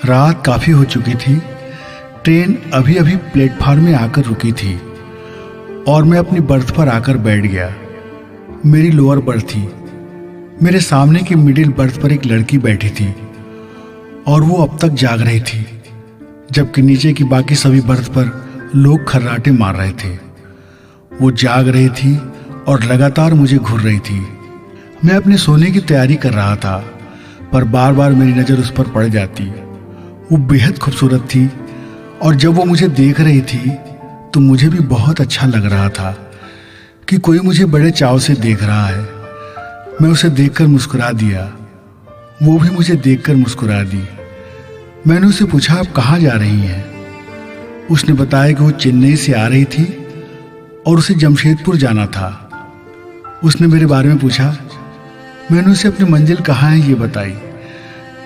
रात काफ़ी हो चुकी थी। ट्रेन अभी अभी प्लेटफार्म में आकर रुकी थी और मैं अपनी बर्थ पर आकर बैठ गया। मेरी लोअर बर्थ थी। मेरे सामने की मिडिल बर्थ पर एक लड़की बैठी थी और वो अब तक जाग रही थी, जबकि नीचे की बाकी सभी बर्थ पर लोग खर्राटे मार रहे थे। वो जाग रही थी और लगातार मुझे घूर रही थी। मैं अपने सोने की तैयारी कर रहा था, पर बार बार मेरी नज़र उस पर पड़ जाती। वो बेहद खूबसूरत थी और जब वो मुझे देख रही थी तो मुझे भी बहुत अच्छा लग रहा था कि कोई मुझे बड़े चाव से देख रहा है। मैं उसे देखकर मुस्कुरा दिया, वो भी मुझे देखकर मुस्कुरा दी। मैंने उसे पूछा, आप कहाँ जा रही हैं? उसने बताया कि वो चेन्नई से आ रही थी और उसे जमशेदपुर जाना था। उसने मेरे बारे में पूछा। मैंने उसे अपनी मंजिल कहाँ है ये बताई,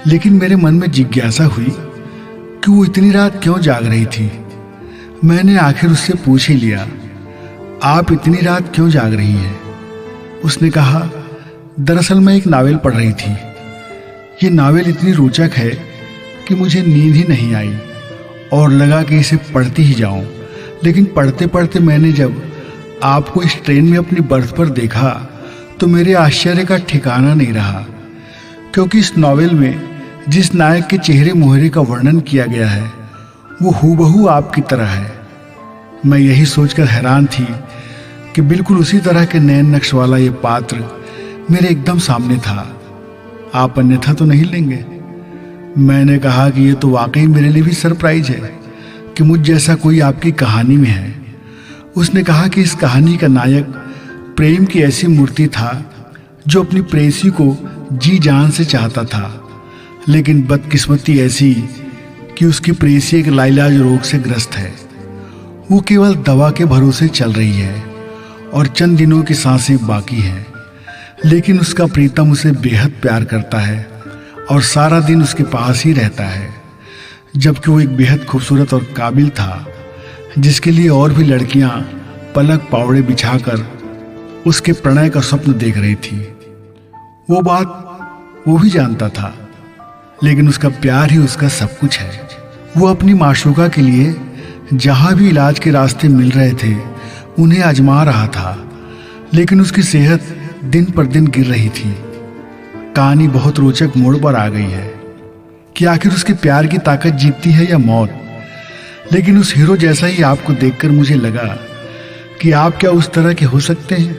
लेकिन मेरे मन में जिज्ञासा हुई कि वो इतनी रात क्यों जाग रही थी। मैंने आखिर उससे पूछ ही लिया, आप इतनी रात क्यों जाग रही हैं? उसने कहा, दरअसल मैं एक नावल पढ़ रही थी। ये नावल इतनी रोचक है कि मुझे नींद ही नहीं आई और लगा कि इसे पढ़ती ही जाऊं। लेकिन पढ़ते पढ़ते मैंने जब आपको इस ट्रेन में अपनी बर्थ पर देखा तो मेरे आश्चर्य का ठिकाना नहीं रहा, क्योंकि इस नावल में जिस नायक के चेहरे मुहरे का वर्णन किया गया है वो हूबहू आपकी तरह है। मैं यही सोचकर हैरान थी कि बिल्कुल उसी तरह के नैन नक्श वाला ये पात्र मेरे एकदम सामने था। आप अन्यथा तो नहीं लेंगे? मैंने कहा कि ये तो वाकई मेरे लिए भी सरप्राइज है कि मुझ जैसा कोई आपकी कहानी में है। उसने कहा कि इस कहानी का नायक प्रेम की ऐसी मूर्ति था जो अपनी प्रेयसी को जी जान से चाहता था, लेकिन बदकिस्मती ऐसी कि उसकी प्रेयसी एक लाइलाज रोग से ग्रस्त है। वो केवल दवा के भरोसे चल रही है और चंद दिनों की सांसें बाकी हैं, लेकिन उसका प्रीतम उसे बेहद प्यार करता है और सारा दिन उसके पास ही रहता है, जबकि वो एक बेहद खूबसूरत और काबिल था जिसके लिए और भी लड़कियां पलक पावड़े बिछाकर उसके प्रणय का स्वप्न देख रही थी। वो बात वो भी जानता था, लेकिन उसका प्यार ही उसका सब कुछ है। वो अपनी माशूका के लिए जहां भी इलाज के रास्ते मिल रहे थे उन्हें आजमा रहा था, लेकिन उसकी सेहत दिन पर दिन गिर रही थी। कहानी बहुत रोचक मोड़ पर आ गई है कि आखिर उसके प्यार की ताकत जीतती है या मौत। लेकिन उस हीरो जैसा ही आपको देखकर मुझे लगा कि आप क्या उस तरह के हो सकते हैं?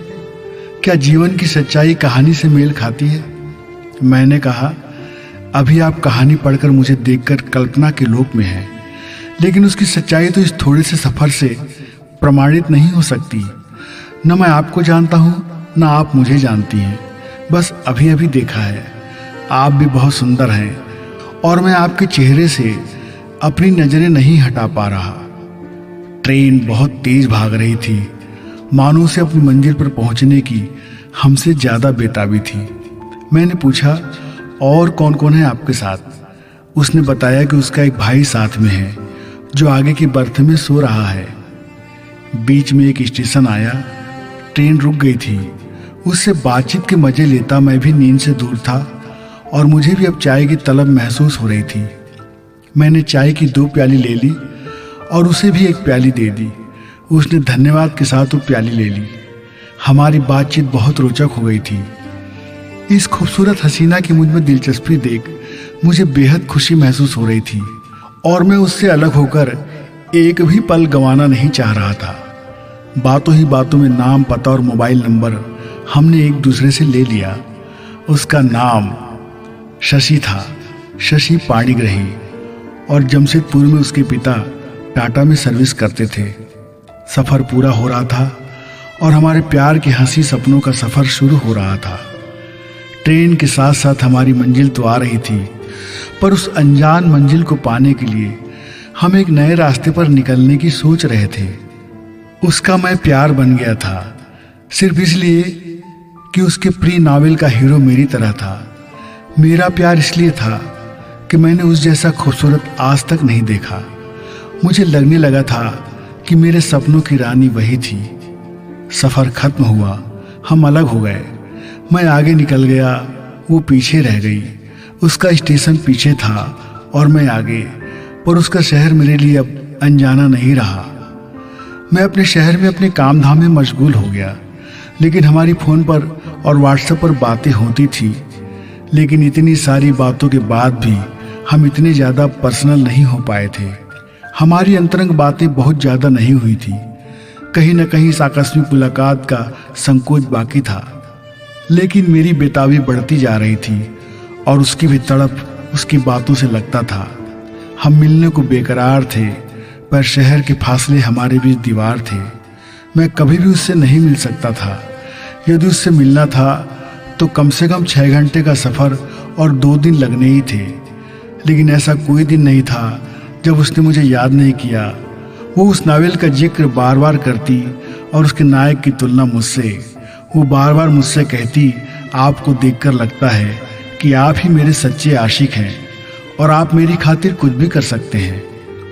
क्या जीवन की सच्चाई कहानी से मेल खाती है? मैंने कहा, अभी आप कहानी पढ़कर मुझे देखकर कल्पना के लोक में हैं, लेकिन उसकी सच्चाई तो इस थोड़े से सफर से प्रमाणित नहीं हो सकती। न मैं आपको जानता हूँ न आप मुझे जानती हैं, बस अभी अभी देखा है। आप भी बहुत सुंदर हैं और मैं आपके चेहरे से अपनी नजरें नहीं हटा पा रहा। ट्रेन बहुत तेज भाग रही थी, मानो उसे अपनी मंजिल पर पहुंचने की हमसे ज्यादा बेताबी थी। मैंने पूछा, और कौन कौन है आपके साथ? उसने बताया कि उसका एक भाई साथ में है जो आगे की बर्थ में सो रहा है। बीच में एक स्टेशन आया, ट्रेन रुक गई थी। उससे बातचीत के मजे लेता मैं भी नींद से दूर था और मुझे भी अब चाय की तलब महसूस हो रही थी। मैंने चाय की 2 प्याली ले ली और उसे भी 1 प्याली दे दी। उसने धन्यवाद के साथ वो प्याली ले ली। हमारी बातचीत बहुत रोचक हो गई थी। इस खूबसूरत हसीना की मुझ में दिलचस्पी देख मुझे बेहद खुशी महसूस हो रही थी और मैं उससे अलग होकर एक भी पल गंवाना नहीं चाह रहा था। बातों ही बातों में नाम, पता और मोबाइल नंबर हमने एक दूसरे से ले लिया। उसका नाम शशि था, शशि पाणिग्रही, और जमशेदपुर में उसके पिता टाटा में सर्विस करते थे। सफ़र पूरा हो रहा था और हमारे प्यार के हंसी सपनों का सफ़र शुरू हो रहा था। ट्रेन के साथ साथ हमारी मंजिल तो आ रही थी, पर उस अनजान मंजिल को पाने के लिए हम एक नए रास्ते पर निकलने की सोच रहे थे। उसका मैं प्यार बन गया था, सिर्फ इसलिए कि उसके प्री नावल का हीरो मेरी तरह था। मेरा प्यार इसलिए था कि मैंने उस जैसा खूबसूरत आज तक नहीं देखा। मुझे लगने लगा था कि मेरे सपनों की रानी वही थी। सफ़र खत्म हुआ, हम अलग हो गए। मैं आगे निकल गया, वो पीछे रह गई। उसका स्टेशन पीछे था और मैं आगे, पर उसका शहर मेरे लिए अब अनजाना नहीं रहा। मैं अपने शहर में अपने काम धाम में मशगूल हो गया, लेकिन हमारी फ़ोन पर और व्हाट्सएप पर बातें होती थी। लेकिन इतनी सारी बातों के बाद भी हम इतने ज़्यादा पर्सनल नहीं हो पाए थे। हमारी अंतरंग बातें बहुत ज़्यादा नहीं हुई थी। कहीं न कहीं इस आकस्मिक मुलाकात का संकोच बाकी था, लेकिन मेरी बेताबी बढ़ती जा रही थी और उसकी भी तड़प उसकी बातों से लगता था। हम मिलने को बेकरार थे, पर शहर के फासले हमारे बीच दीवार थे। मैं कभी भी उससे नहीं मिल सकता था। यदि उससे मिलना था तो कम से कम 6 घंटे का सफ़र और 2 दिन लगने ही थे। लेकिन ऐसा कोई दिन नहीं था जब उसने मुझे याद नहीं किया। वो उस नावल का जिक्र बार बार करती और उसके नायक की तुलना मुझसे। वो बार बार मुझसे कहती, आपको देखकर लगता है कि आप ही मेरे सच्चे आशिक हैं और आप मेरी खातिर कुछ भी कर सकते हैं,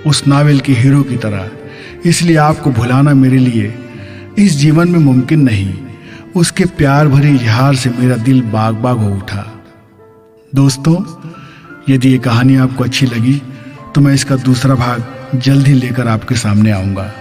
उस नावल के हीरो की तरह। इसलिए आपको भुलाना मेरे लिए इस जीवन में मुमकिन नहीं। उसके प्यार भरे इजहार से मेरा दिल बाग बाग हो उठा। दोस्तों, यदि ये कहानी आपको अच्छी लगी तो मैं इसका दूसरा भाग जल्द ही लेकर आपके सामने आऊँगा।